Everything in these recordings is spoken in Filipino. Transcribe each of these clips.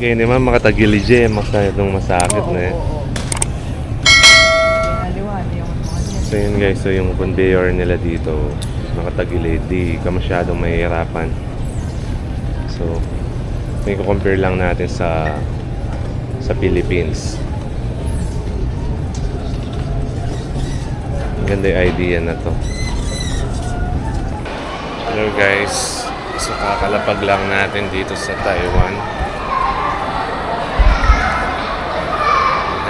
Kaya naman makatagilid siya, masyadong masakit na eh. So yun guys, so yung conveyor nila dito, nakatagilid, di ka masyadong mahihirapan. So, may compare lang natin sa Philippines. Ang ganda yung idea na to. Hello guys, so kakalapag lang natin dito sa Taiwan.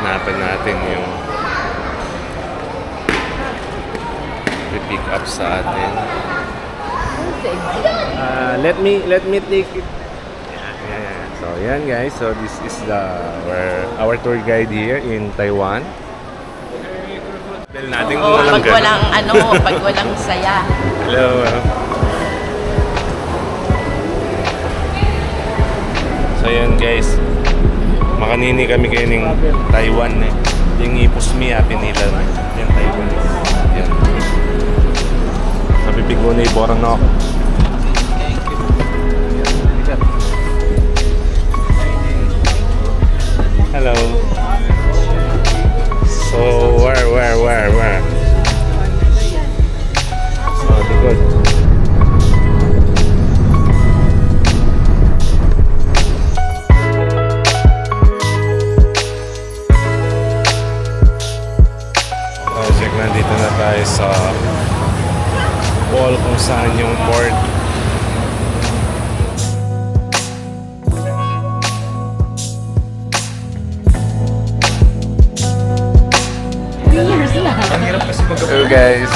Hanapin natin yung pick up sa atin. Let me take it. Yeah. So yan guys, so this is our tour guide here in Taiwan. Bel natin kung walang pag walang saya. Hello. So yan guys, makanini kami kayo ng Taiwan eh. Yung ipos mi apin nila yung Taiwan. Yan. Nabibig mo na iborang na ako. Hello. So where? Oh, the good. Project, nandito na tayo sa wall kung saan yung port. Hello guys,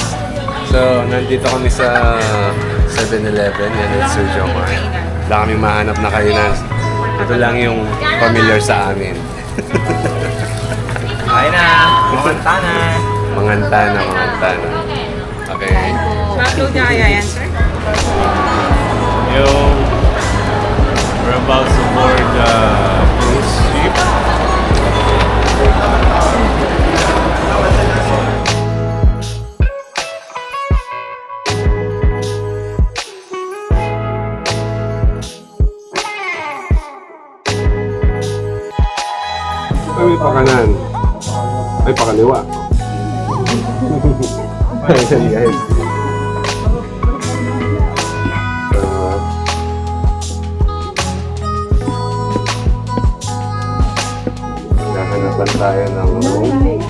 so nandito kami sa 7-Eleven, yan at Sir Jomar. Wala kaming mahanap na kainan. Ito lang yung familiar sa amin. Ay na, Mangantana. Mangantana. Okay. Ma-upload niya kaya yan, sir? We're about to board the cruise ship. Ay, pakanan. Ay, pakaliwa. Ayan guys. Hahanapan tayo ng room.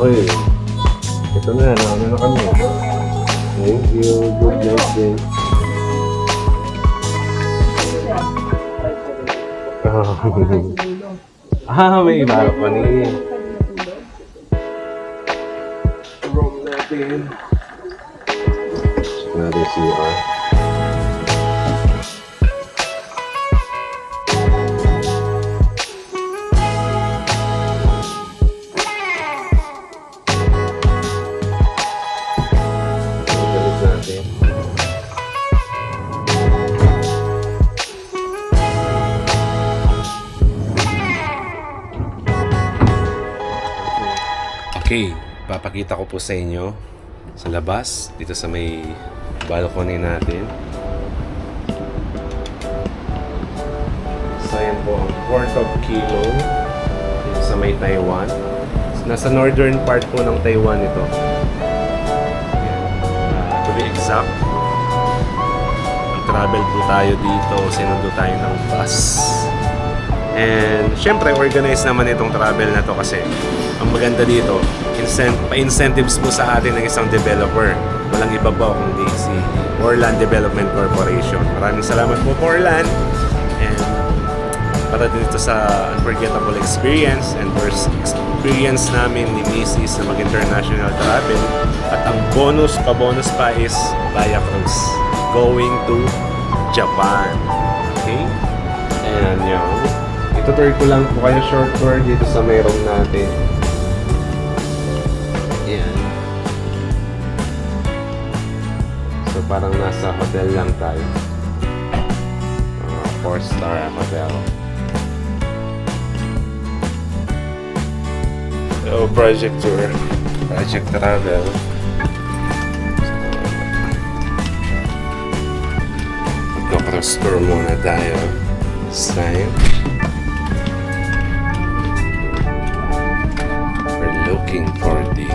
Oy, ito na, nauna na kami. Thank you, good night day. May balcony. Room natin. Check natin CR. Galit natin. Okay, papakita ko po sa inyo sa labas, dito sa may balcony natin. So yan po ang Port of Kilo dito sa may Taiwan. Nasa northern part po ng Taiwan ito. To be exact, travel po tayo dito, sinundo tayo ng bus. And syempre, organized naman itong travel na to kasi ang maganda dito, pa-incentives po sa atin ng isang developer. Walang iba po kundi si Orland Development Corporation. Maraming salamat po po Orland. And para dito sa unforgettable experience and first experience namin ni Mrs. na mag-international travel. At ang bonus pa is via cruise going to Japan. Okay? And yun. Itutur ko lang po kayo short tour dito sa may room natin. Yan. So parang nasa hotel lang tayo. 4-star hotel. So project tour. Project travel. House tour muna tayo. This time. We're looking for the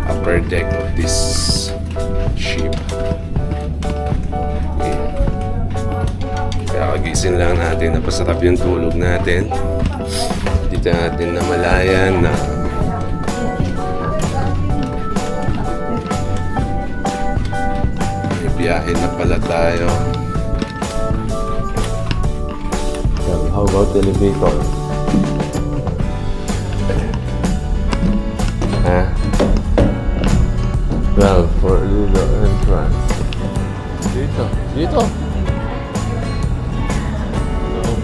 upper deck of this ship. Okay. Kaya kagising lang natin, napasarap yung tulog natin. Dito natin namalayan na may biyahe na pala tayo. So, how about the elevator? Well, for the entrance. Dito. Dito. No.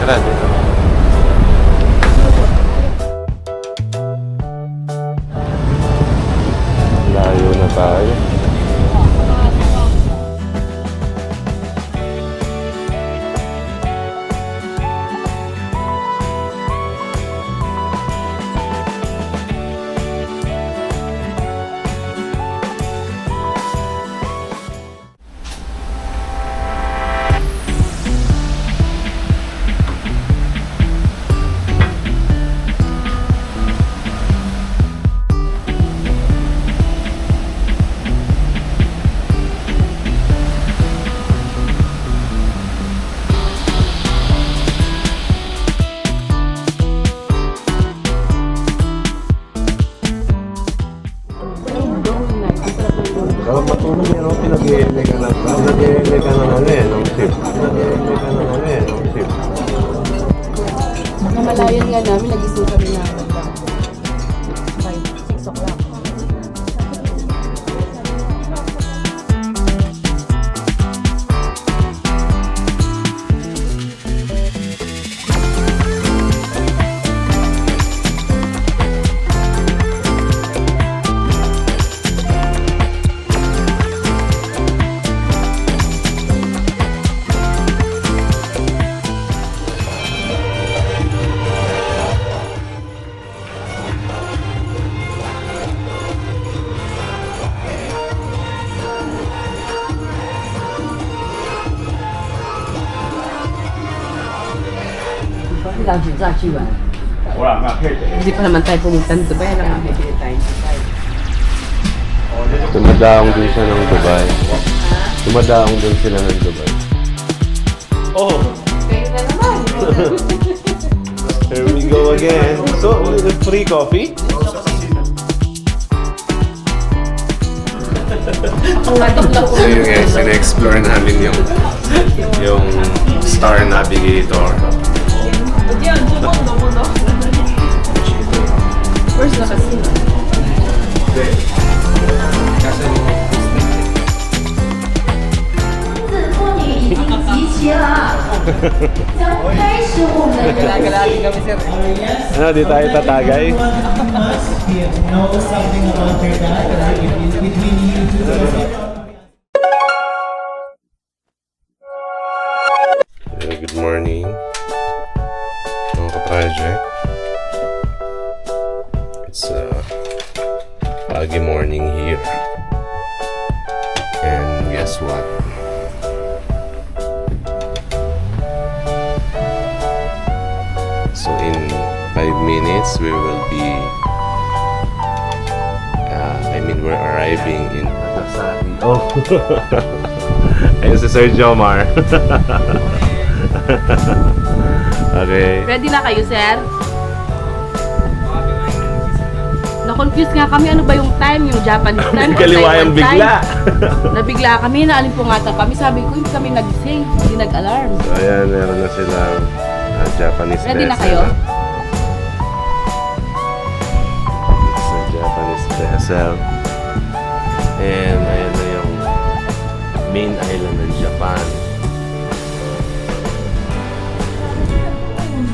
Tara, dito. Layo na tayo. Kalau matulog yan, pinag-i-ele ka na. Pinag-i-ele ka na ng ship. Pinag-i-ele ka na ng ship. Namalayan nga namin, nagising kami na 5, 6 o'clock. Hindi pa naman tayo pumunta ng Dubai, alam nga bibili tayo ng Dubai. Dumadaong din siya ng Dubai. Dumadaong din sila ng Dubai. Oh! Kayo na naman! Here we go again. So, free coffee? So yun guys, in-explore namin yung Star Navigator. Where's the casino? Gala-galali kami, sir. Ano, di tayo tatagay? We know something about her dad, like between you two. Good morning, mga ka-project. It's a foggy morning here. And guess what? So in 5 minutes, we will be we're arriving in Nagasaki. Oh! Ayun si Sir Jomar. Okay. Ready na kayo, sir? Na-confuse nga kami, ano ba yung time, yung Japanese time? Kaliwayang bigla. Nabigla kami, naalimpungatan kami. Sabi ko, hindi kami nag-sing, hindi nag-alarm. So ayan, meron na silang Japanese Ready na vessel. kayo? It's a Japanese vessel. And ayan na yung main island ng Japan.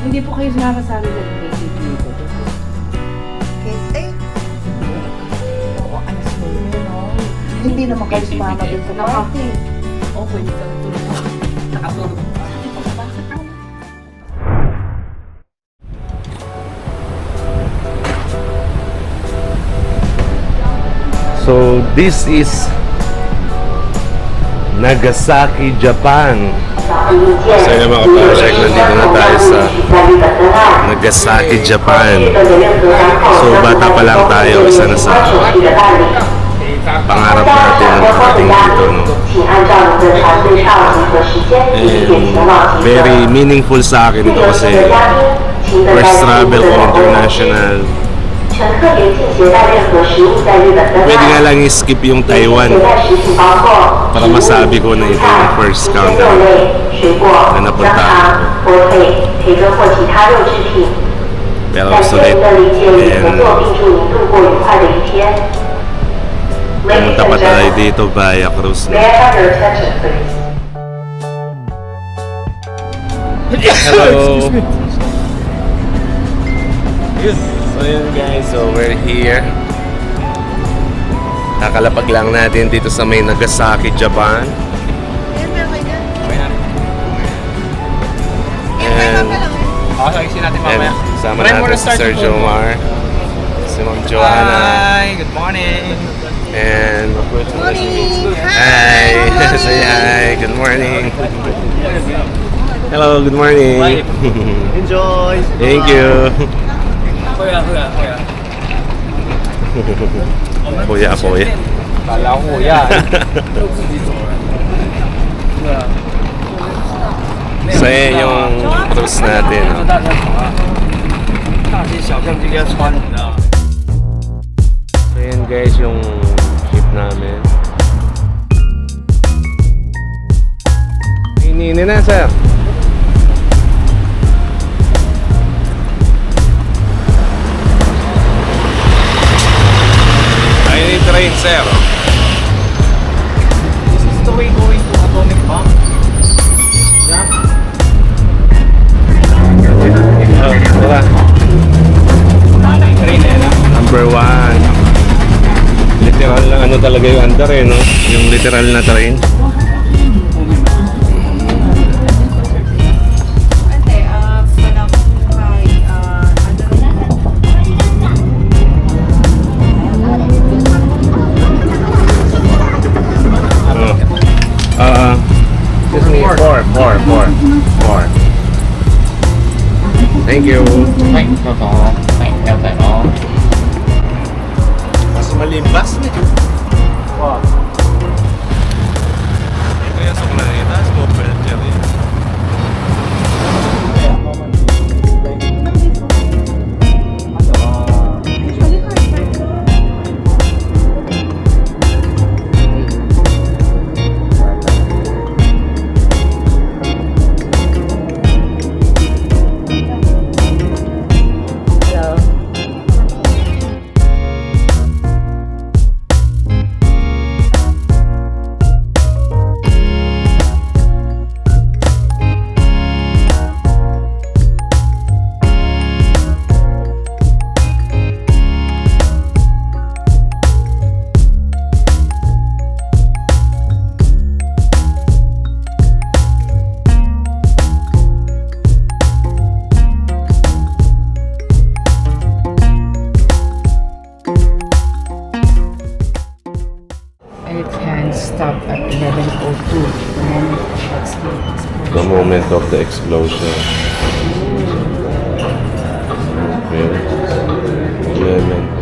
Hindi po kayo sumama sa amin nag-vacation dito. Hindi naman kayo sumama dun sa party. Oh, pwede ka tulog. Nakatulog. So, this is Nagasaki, Japan. So yun mga ka-project, nandito na tayo sa Nagasaki, Japan. So bata pa lang tayo, isa na sa pangarap natin na makarating dito, no? And very meaningful sa akin ito kasi first travel ko international. Pwede nga lang i-skip yung Taiwan para masabi ko na ito yung first country na napuntahan ko. Pero sulit. And pumunta pa tayo dito via cruise na. Hello! So yun guys, so we're here. Kakalapag lang natin dito sa may Nagasaki, Japan. And Ayusin natin mamaya. sama Try mo natin na si start Sir yung Jomar, si Ma'am Joanna, Hi! Good morning! and hi! Say hi! Good morning! Hello, good morning! Enjoy! Thank you! Kuya. Kuya. Kala ko kuya. So yan yung cruise natin. No? 大街小巷就要穿，你知道吗？ So yan guys yung ship namin. Inini na sir. Ayun yung train sir. This is the way going to Atomic Bomb. Oh, tara. Train eh, no? Number 1. Literal na ano talaga yung under eh, no? Yung literal na train. Excuse me, four. Thank you. Mas malimbas na. Wow. Ito yung sa planeta, small filter eh. It can stop at 11:02. The moment of the explosion. Okay. 11.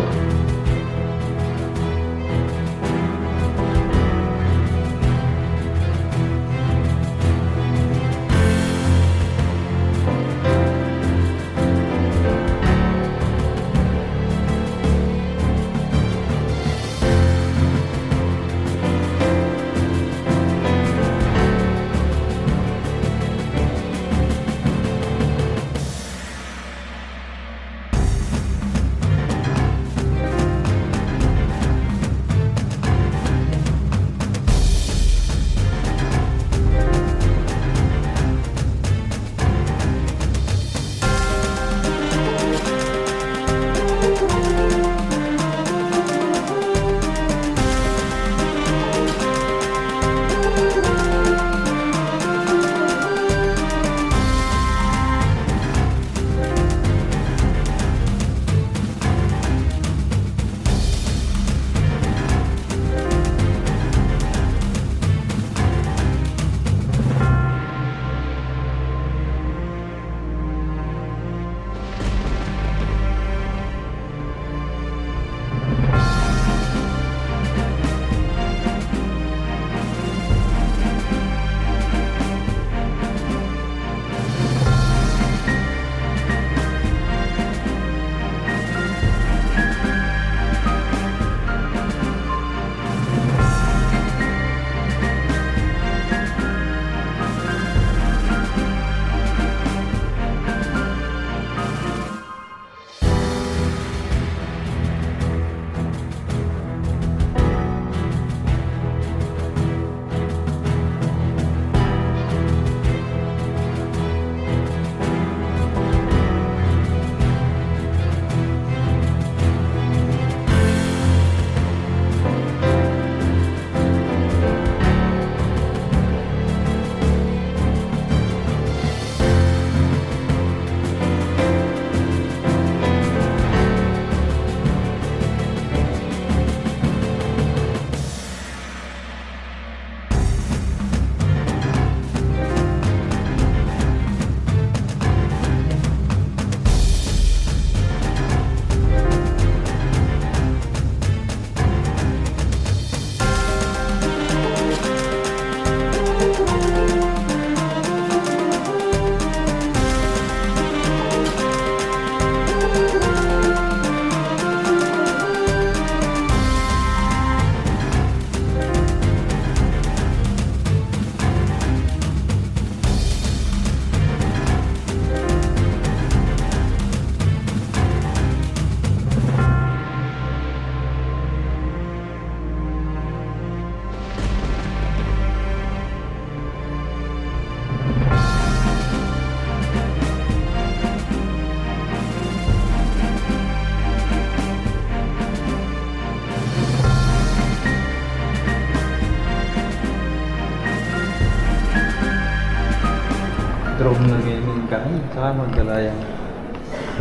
Drone na gaming ka. Saka magdala yan.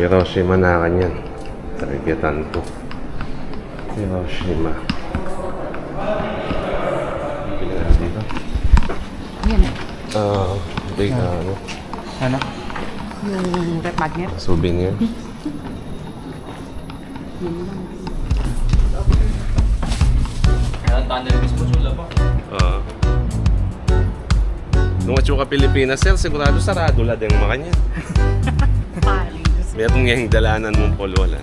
Hiroshima na kanyan. Targetan ko. Hiroshima. Pili na dito. Yan. Big ano? Ano? Yung rep magnet. Souvenir. Nung Atsuka Pilipinas, sir, sigurado sarado lang yung mga niya. Meron nga yung dalanan mong polwalan.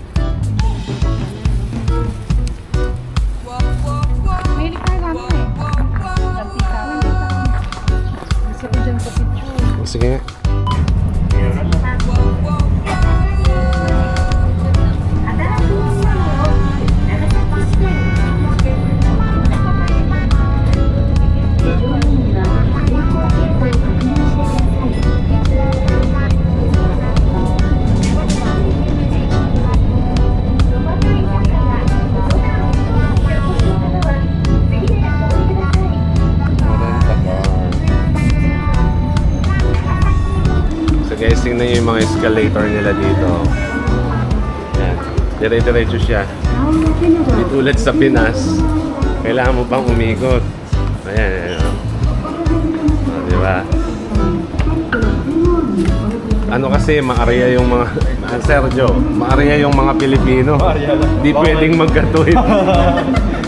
May likar namin eh. Gusto ko dyan sa picture. Sige nga. Guys, tingnan nyo yung mga escalator nila dito. Yan. Dire-diretso siya. Hindi tulad sa Pinas. Kailangan mo pang umikot. Ayan, ayan. Diba? Ano kasi, maarya yung mga... Sergio, maarya yung mga Pilipino. Hindi pwedeng magkatuwid.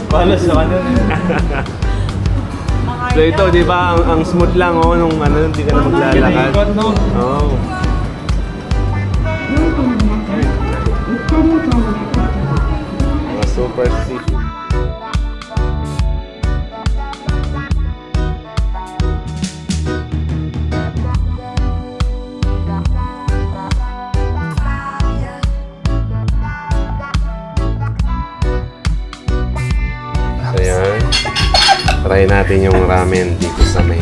Balas sa kanan. So ito, di ba, ang smooth lang, oh, nung ano, hindi ka na maglalakad. Ikot, no? Oh. Mga superstition. So yan. Try natin yung ramen dito sa may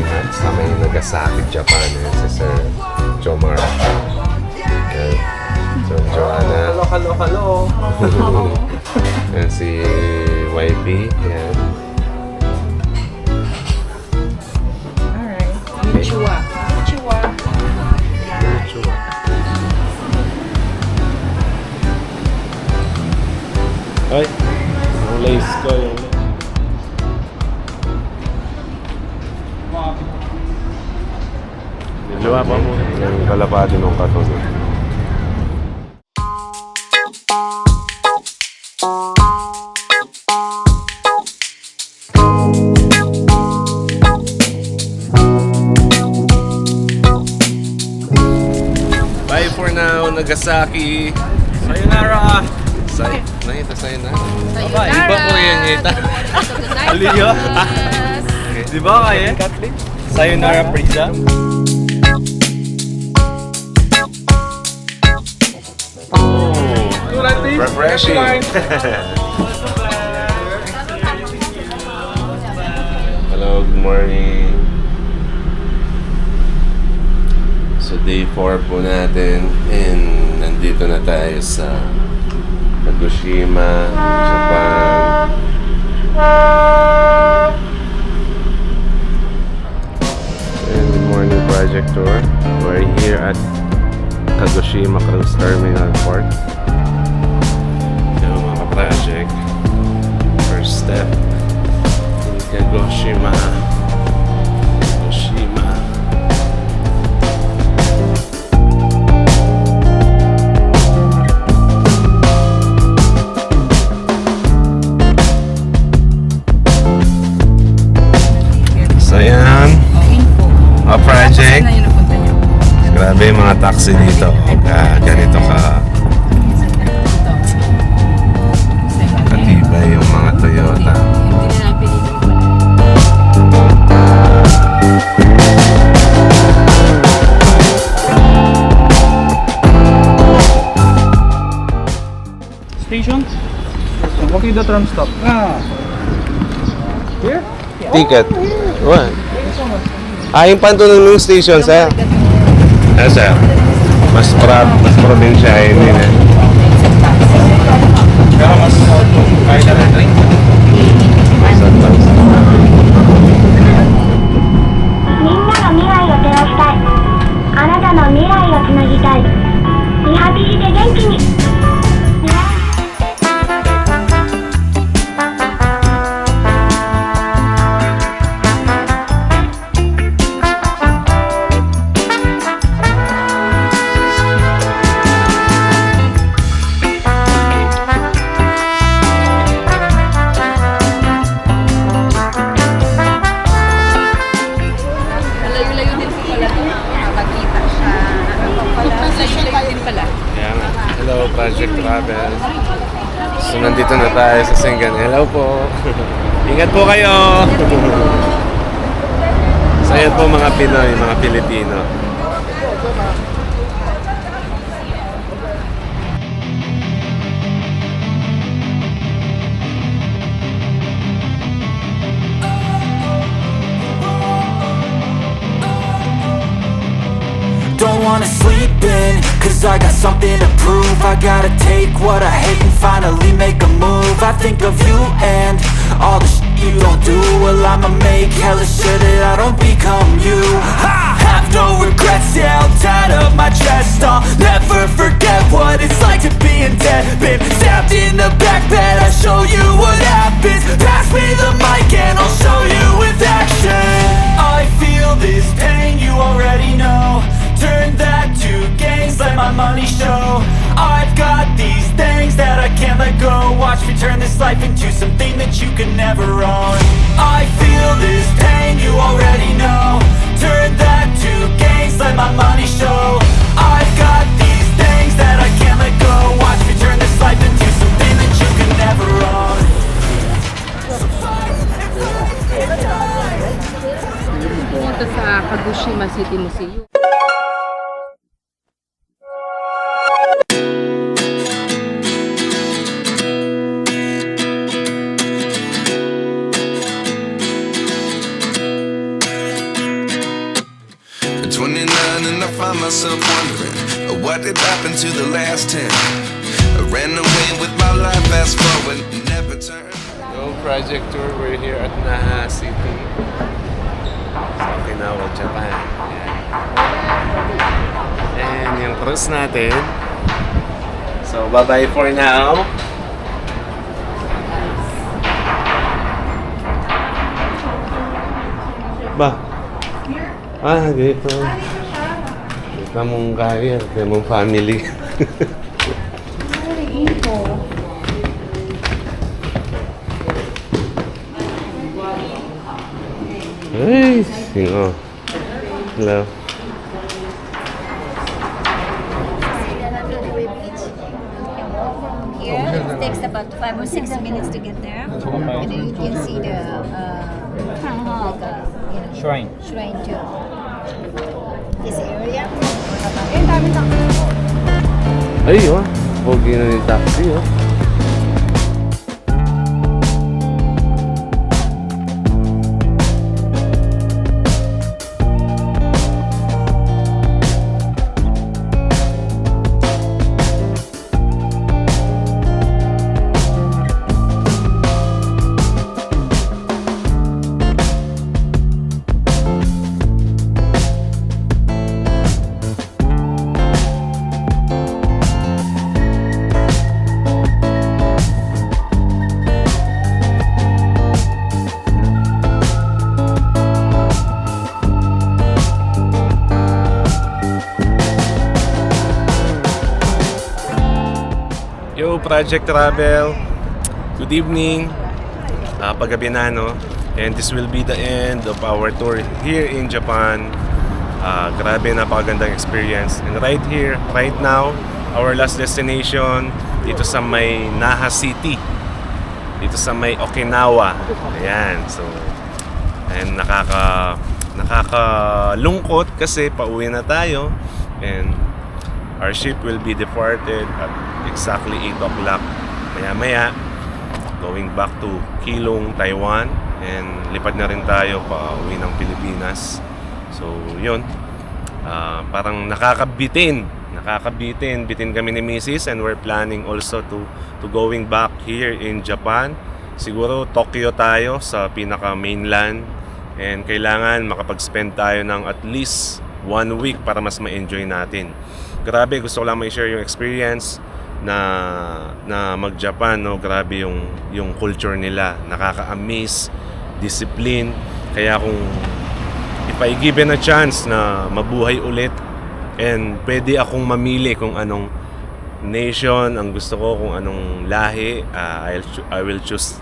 Nagasaki, Japan. Yan, si Sir Jomar. Yan. So, Joanna. Hello. Yan si YP. Yan. Alright. Konnichiwa. Konnichiwa. Konnichiwa. Ay, yung lace ko yung... Diba pa mo? Yung kalapati ng katunod. Bye for now, Nagasaki. Sayonara. Nakita sa'yo na. Sayonara. Iba ko yan kita. Aliyo. Di ba kaya? Sayonara pizza. Refreshing. Hello, good morning. So day 4 po natin and nandito na tayo sa Kagoshima, Japan. And good morning project tour. We're here at Kagoshima Cruise Terminal Port. Yung mga project. First step in Kagoshima. Kagoshima. So yan. A project. Saan na yun napunta niyo? Grabe yung mga taxi dito. Ganito ka katibay yung mga Toyota. Hindi na lang pinili ko. Station? Okay, the tram stop. Here? Ticket. What? Yung Pantunan New Station, sir. Sir. Mas probinsya yun eh. Pero mas kaya na rin drink. Mas advanced. みんなが未来を照らしたい。あなたの未来をつなぎたい。リハビリで元気に。Layo-layo din po pala to. Makakita siya. Layo-layo din pala. Kaya nga. Hello, Project Travel. So, nandito na tayo sa Singan. Hello po. Ingat po kayo. So, ayan po mga Pinoy, mga Pilipino. Don't wanna sleep in, cause I got something to prove. I gotta take what I hate and finally make a move. I think of you and all the shit you don't do. Well, I'ma make hella sure that I don't become you. I have no regrets, yeah, I'll tie up my chest. I'll never forget what it's like to be in debt. Been stabbed in the back bed, I'll show you what happens. Pass me the mic and I'll show you with action. I feel this pain, you already know. Turn that to gains, let my money show. I've got these things that I can't let go. Watch me turn this life into something that you could never own. I feel this pain, you already know. Turn that to gains, let my money show. I've got these things that I can't let go. Watch me turn this life into something that you could never own. Pumunta sa Kagoshima City Museum. At 29 and I find myself wondering what did happen to the last 10. I ran away with my life, fast forward, never turn. Hello, Project Tour. We're here at Naha City. Sa Okinawa, Japan. Ayan yung cruise natin. So, bye-bye for now. Ba? Ah, dito. Kita mong kaya, kita mong family. Ay, sino? Hello. Here, it takes about 5 or 6 minutes to get there. And then you can see the Shrine. shrine too. This area. Ay, oh. Pogi na yung taxi, oh. Yo, Project Travel. Good evening. Paggabi na, no? And this will be the end of our tour here in Japan. Grabe, napakagandang experience. And right here, right now, our last destination dito sa may Naha City. Dito sa may Okinawa. Ayan. So, and nakakalungkot kasi pauwi na tayo. And our ship will be departed at exactly 8 o'clock maya-maya, going back to Keelung, Taiwan, and lipad na rin tayo pa uwi ng Pilipinas. So yun, parang nakakabitin kami ni Mrs. and we're planning also to going back here in Japan. Siguro Tokyo tayo sa pinaka mainland, and kailangan makapag-spend tayo ng at least 1 week para mas ma-enjoy natin. Grabe, gusto ko lang ma-share yung experience na mag-Japan, no? Grabe yung culture nila, nakaka-amaze, discipline. Kaya kung if I given a chance na mabuhay ulit and pwede akong mamili kung anong nation ang gusto ko, kung anong lahi, I will choose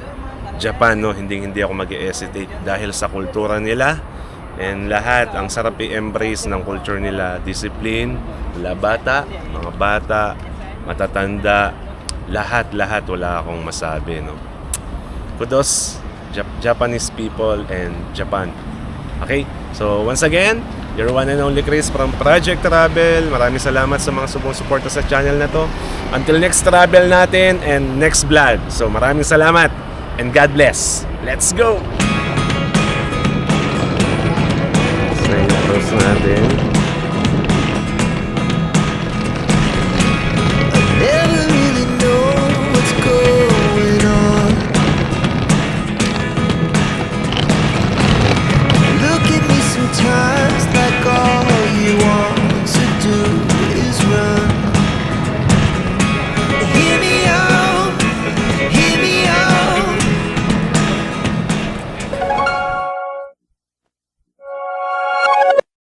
Japan, no? Hindi ako mag-hesitate dahil sa kultura nila and lahat. Ang sarap i-embrace ng culture nila, discipline, mga bata, matatanda, lahat wala akong masabi, no? Kudos Japanese people and Japan. Okay? So once again, your one and only Chris from Project Travel. Maraming salamat sa mga sumusuporta sa channel na to. Until next travel natin and next vlog. So maraming salamat and God bless. Let's go! So, close natin.